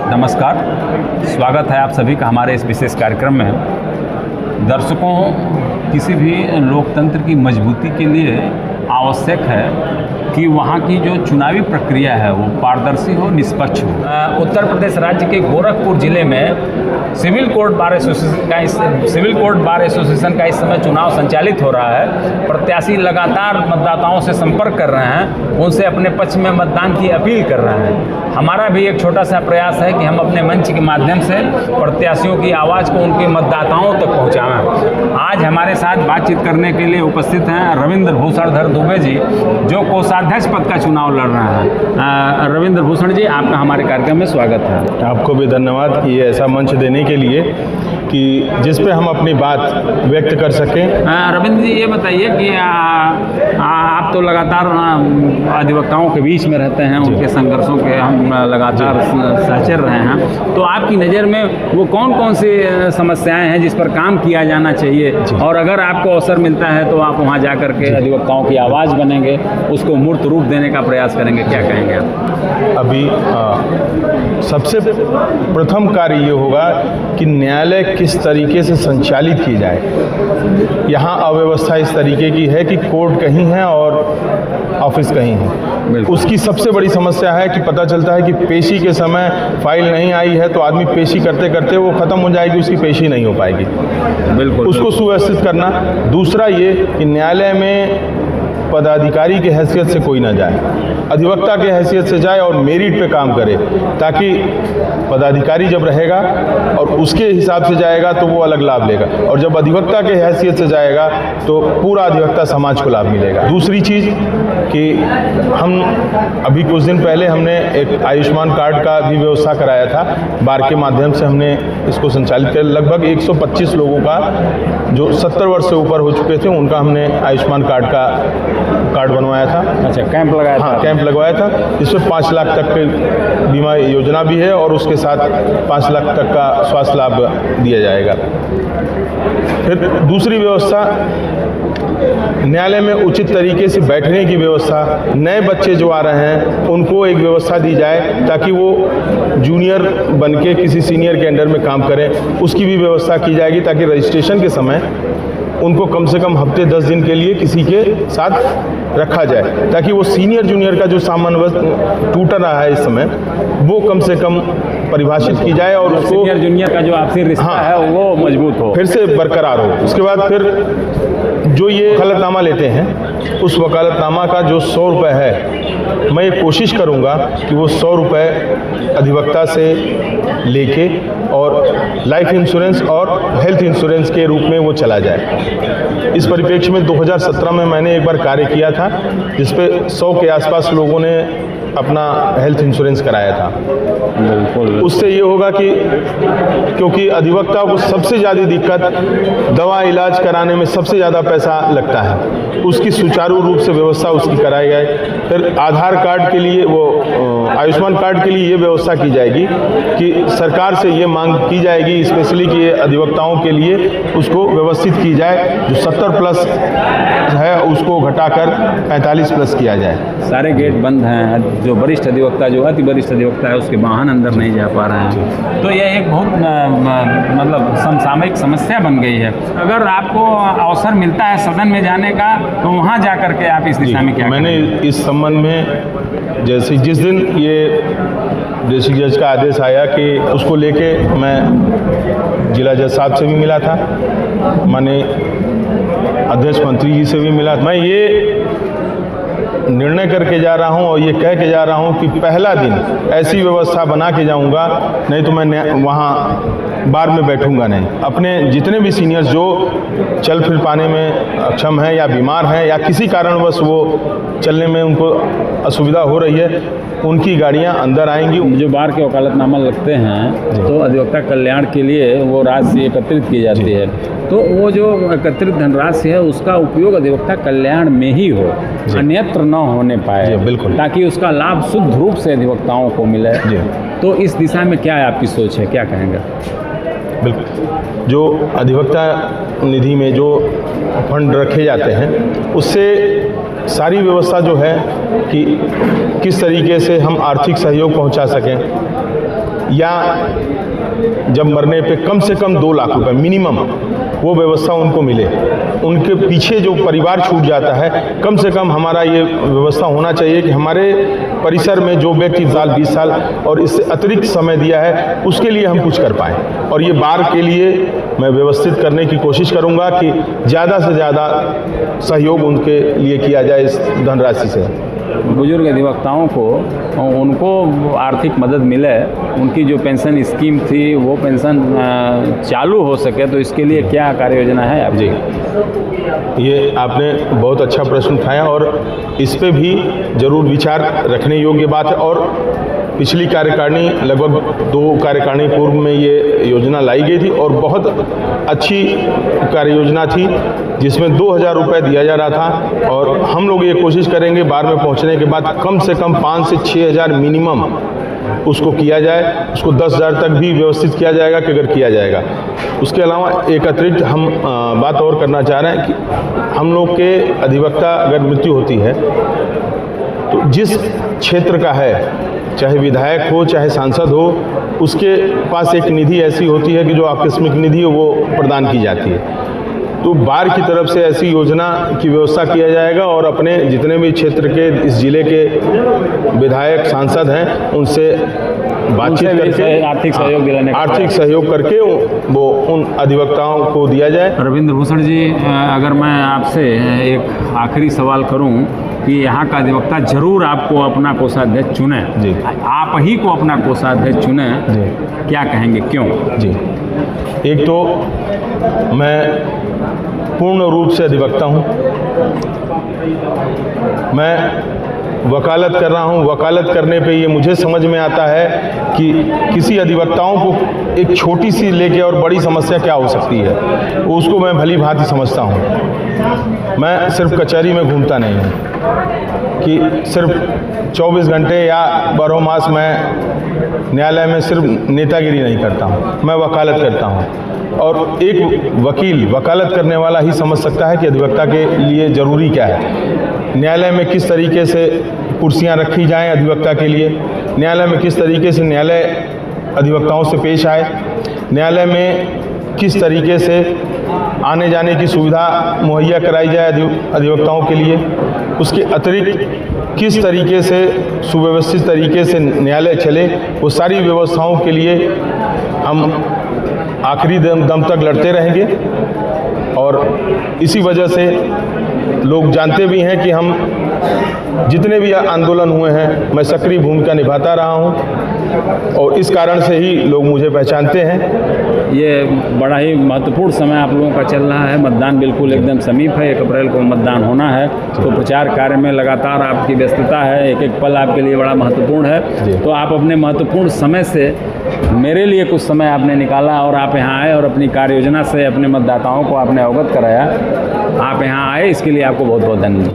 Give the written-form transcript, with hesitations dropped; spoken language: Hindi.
नमस्कार, स्वागत है आप सभी का हमारे इस विशेष कार्यक्रम में। दर्शकों, किसी भी लोकतंत्र की मजबूती के लिए आवश्यक है कि वहाँ की जो चुनावी प्रक्रिया है वो पारदर्शी हो, निष्पक्ष हो। उत्तर प्रदेश राज्य के गोरखपुर जिले में सिविल कोर्ट बार एसोसिएशन का इस समय चुनाव संचालित हो रहा है। प्रत्याशी लगातार मतदाताओं से संपर्क कर रहे हैं, उनसे अपने पक्ष में मतदान की अपील कर रहे हैं। हमारा भी एक छोटा सा प्रयास है कि हम अपने मंच के माध्यम से प्रत्याशियों की आवाज़ को उनके मतदाताओं तक पहुँचाएं। आज हमारे साथ बातचीत करने के लिए उपस्थित हैं रविंद्र भूषणधर दुबे जी, जो कोषाध्यक्ष पद का चुनाव लड़ रहे हैं। रविंद्र भूषण जी, आपका हमारे कार्यक्रम में स्वागत है। आपको भी धन्यवाद कि ये ऐसा मंच देने के लिए कि जिस पे हम अपनी बात व्यक्त कर सकें। रविंद्र जी, ये बताइए कि आप तो लगातार अधिवक्ताओं के बीच में रहते हैं, उनके संघर्षों के हम लगातार सहचर रहे हैं, तो आपकी नज़र में वो कौन कौन सी समस्याएं हैं जिस पर काम किया जाना चाहिए, और अगर आपको अवसर मिलता है तो आप वहाँ जा कर के अधिवक्ताओं की आवाज़ बनेंगे, उसको मूर्त रूप देने का प्रयास करेंगे, क्या कहेंगे आप? अभी सबसे प्रथम कार्य ये होगा कि न्यायालय किस तरीके से संचालित की जाए। यहाँ अव्यवस्था इस तरीके की है कि कोर्ट कहीं है और ऑफिस कहीं है। उसकी सबसे बड़ी समस्या है कि पता चलता है कि पेशी के समय फाइल नहीं आई है तो आदमी पेशी करते करते वो ख़त्म हो जाएगी, उसकी पेशी नहीं हो पाएगी। बिल्कुल, उसको सुव्यवस्थित करना। दूसरा ये कि न्यायालय में पदाधिकारी के हैसियत से कोई ना जाए, अधिवक्ता के हैसियत से जाए और मेरिट पे काम करे, ताकि पदाधिकारी जब रहेगा और उसके हिसाब से जाएगा तो वो अलग लाभ लेगा, और जब अधिवक्ता के हैसियत से जाएगा तो पूरा अधिवक्ता समाज को लाभ मिलेगा। दूसरी चीज़ कि हम अभी कुछ दिन पहले हमने एक आयुष्मान कार्ड का भी व्यवस्था कराया था, बार के माध्यम से हमने इसको संचालित किया। लगभग 125 लोगों का जो 70 वर्ष से ऊपर हो चुके थे उनका हमने आयुष्मान कार्ड बनवाया था। अच्छा, कैंप लगाया था? हाँ, कैंप लगवाया था, जिसमें 5 लाख तक की बीमा योजना भी है और उसके साथ 5 लाख तक का स्वास्थ्य लाभ दिया जाएगा। फिर दूसरी व्यवस्था, न्यायालय में उचित तरीके से बैठने की व्यवस्था। नए बच्चे जो आ रहे हैं उनको एक व्यवस्था दी जाए ताकि वो जूनियर बनके किसी सीनियर के अंडर में काम करें, उसकी भी व्यवस्था की जाएगी, ताकि रजिस्ट्रेशन के समय उनको कम से कम हफ्ते 10 दिन के लिए किसी के साथ रखा जाए, ताकि वो सीनियर जूनियर का जो सामंजस्य टूट रहा है इस समय, वो कम से कम परिभाषित की जाए और उसको सीनियर जूनियर का जो आपसी रिश्ता है वो मजबूत हो, फिर से बरकरार हो। उसके बाद फिर जो ये वकालतनामा लेते हैं, उस वकालतनामा का जो 100 रुपये है, मैं ये कोशिश करूँगा कि वो 100 रुपये अधिवक्ता से लेके और लाइफ इंश्योरेंस और हेल्थ इंश्योरेंस के रूप में वो चला जाए। इस परिप्रेक्ष्य में 2017 में मैंने एक बार कार्य किया था, जिस पे 100 के आसपास लोगों ने अपना हेल्थ इंश्योरेंस कराया था। बिल्कुल, उससे ये होगा कि क्योंकि अधिवक्ता को सबसे ज़्यादा दिक्कत दवा इलाज कराने में सबसे ज़्यादा पैसा लगता है, उसकी सुचारू रूप से व्यवस्था उसकी कराई जाए। फिर आधार कार्ड के लिए, वो आयुष्मान कार्ड के लिए ये व्यवस्था की जाएगी कि सरकार से ये मांग की जाएगी स्पेशली कि अधिवक्ताओं के लिए उसको व्यवस्थित की जाए, जो 70 प्लस है उसको घटाकर 45 प्लस किया जाए। सारे गेट बंद हैं, जो वरिष्ठ अधिवक्ता, जो अति वरिष्ठ अधिवक्ता है, उसके वाहन अंदर नहीं जा पा रहे हैं, तो यह एक बहुत मतलब समसामयिक समस्या बन गई है। अगर आपको अवसर मिलता है सदन में जाने का, तो वहाँ जा कर के आप इस दिशा में क्या मैंने इस संबंध में, जैसे जिस दिन ये डिस्ट्रिक्ट जज का आदेश आया कि उसको लेके मैं जिला जज साहब से भी मिला था, माननीय अध्यक्ष मंत्री जी से भी मिला। मैं ये निर्णय करके जा रहा हूं और ये कह के जा रहा हूं कि पहला दिन ऐसी व्यवस्था बना के जाऊंगा, नहीं तो मैं वहाँ बार में बैठूंगा नहीं। अपने जितने भी सीनियर्स जो चल फिर पाने में अक्षम हैं या बीमार हैं या किसी कारणवश वो चलने में उनको असुविधा हो रही है, उनकी गाड़ियां अंदर आएंगी। जो बार के वकालतनामा लगते हैं तो अधिवक्ता कल्याण के लिए वो राशि एकत्रित की जाती है, तो वो जो एकत्रित धनराशि है उसका उपयोग अधिवक्ता कल्याण में ही हो, अन्यत्र न होने पाए, बिल्कुल, ताकि उसका लाभ शुद्ध रूप से अधिवक्ताओं को मिले। तो इस दिशा में क्या आपकी सोच है, क्या कहेंगे? बिल्कुल, जो अधिवक्ता निधि में जो फंड रखे जाते हैं उससे सारी व्यवस्था जो है कि किस तरीके से हम आर्थिक सहयोग पहुंचा सकें, या जब मरने पे कम से कम 2 लाख रुपए मिनिमम वो व्यवस्था उनको मिले। उनके पीछे जो परिवार छूट जाता है, कम से कम हमारा ये व्यवस्था होना चाहिए कि हमारे परिसर में जो व्यक्ति 20 साल और इससे अतिरिक्त समय दिया है उसके लिए हम कुछ कर पाएँ। और ये बार के लिए मैं व्यवस्थित करने की कोशिश करूँगा कि ज़्यादा से ज़्यादा सहयोग उनके लिए किया जाए इस धनराशि से। बुजुर्ग अधिवक्ताओं को उनको आर्थिक मदद मिले, उनकी जो पेंशन स्कीम थी वो पेंशन चालू हो सके, तो इसके लिए क्या कार्य योजना है आप? जी, ये आपने बहुत अच्छा प्रश्न उठाया और इस पे भी जरूर विचार रखने योग्य बात है। और पिछली कार्यकारिणी लगभग 2 कार्यकारिणी पूर्व में ये योजना लाई गई थी और बहुत अच्छी कार्य योजना थी, जिसमें 2000 रुपये दिया जा रहा था। और हम लोग ये कोशिश करेंगे बार में पहुंचने के बाद कम से कम 5 से 6000 मिनिमम उसको किया जाए। उसको 10,000 तक भी व्यवस्थित किया जाएगा कि अगर किया जाएगा। उसके अलावा एक अतिरिक्त हम बात और करना चाह रहे हैं कि हम लोग के अधिवक्ता अगर मृत्यु होती है तो जिस क्षेत्र का है, चाहे विधायक हो चाहे सांसद हो, उसके पास एक निधि ऐसी होती है कि जो आकस्मिक निधि है वो प्रदान की जाती है। तो बार की तरफ से ऐसी योजना की व्यवस्था किया जाएगा और अपने जितने भी क्षेत्र के इस जिले के विधायक सांसद हैं उनसे बातचीत करके आर्थिक सहयोग करके वो उन अधिवक्ताओं को दिया जाए। रविंद्र भूषण जी, अगर मैं आपसे एक आखिरी सवाल करूं कि यहाँ का अधिवक्ता जरूर आपको अपना कोषाध्यक्ष चुने, जी, आप ही को अपना कोषाध्यक्ष चुने, जी, क्या कहेंगे, क्यों? जी, एक तो मैं पूर्ण रूप से अधिवक्ता हूँ, मैं वकालत कर रहा हूँ। वकालत करने पे ये मुझे समझ में आता है कि किसी अधिवक्ताओं को एक छोटी सी लेके और बड़ी समस्या क्या हो सकती है, उसको मैं भली भांति समझता हूँ। मैं सिर्फ कचहरी में घूमता नहीं हूँ कि सिर्फ 24 घंटे या 12 मास मैं न्यायालय में सिर्फ नेतागिरी नहीं करता हूँ, मैं वकालत करता हूँ। और एक वकील वकालत करने वाला ही समझ सकता है कि अधिवक्ता के लिए ज़रूरी क्या है। न्यायालय में किस तरीके से कुर्सियां रखी जाएं अधिवक्ता के लिए, न्यायालय में किस तरीके से न्यायालय अधिवक्ताओं से पेश आए, न्यायालय में किस तरीके से आने जाने की सुविधा मुहैया कराई जाए अधिवक्ताओं के लिए, उसके अतिरिक्त किस तरीके से सुव्यवस्थित तरीके से न्यायालय चले, वो सारी व्यवस्थाओं के लिए हम आखिरी दम तक लड़ते रहेंगे। और इसी वजह से लोग जानते भी हैं कि हम जितने भी आंदोलन हुए हैं मैं सक्रिय भूमिका निभाता रहा हूं और इस कारण से ही लोग मुझे पहचानते हैं। ये बड़ा ही महत्वपूर्ण समय आप लोगों का चल रहा है, मतदान बिल्कुल एकदम समीप है, 1 अप्रैल को मतदान होना है, तो प्रचार कार्य में लगातार आपकी व्यस्तता है, एक एक पल आपके लिए बड़ा महत्वपूर्ण है। तो आप अपने महत्वपूर्ण समय से मेरे लिए कुछ समय आपने निकाला और आप यहाँ आए और अपनी कार्य योजना से अपने मतदाताओं को आपने अवगत कराया। आप यहाँ आए, इसके लिए आपको बहुत बहुत धन्यवाद।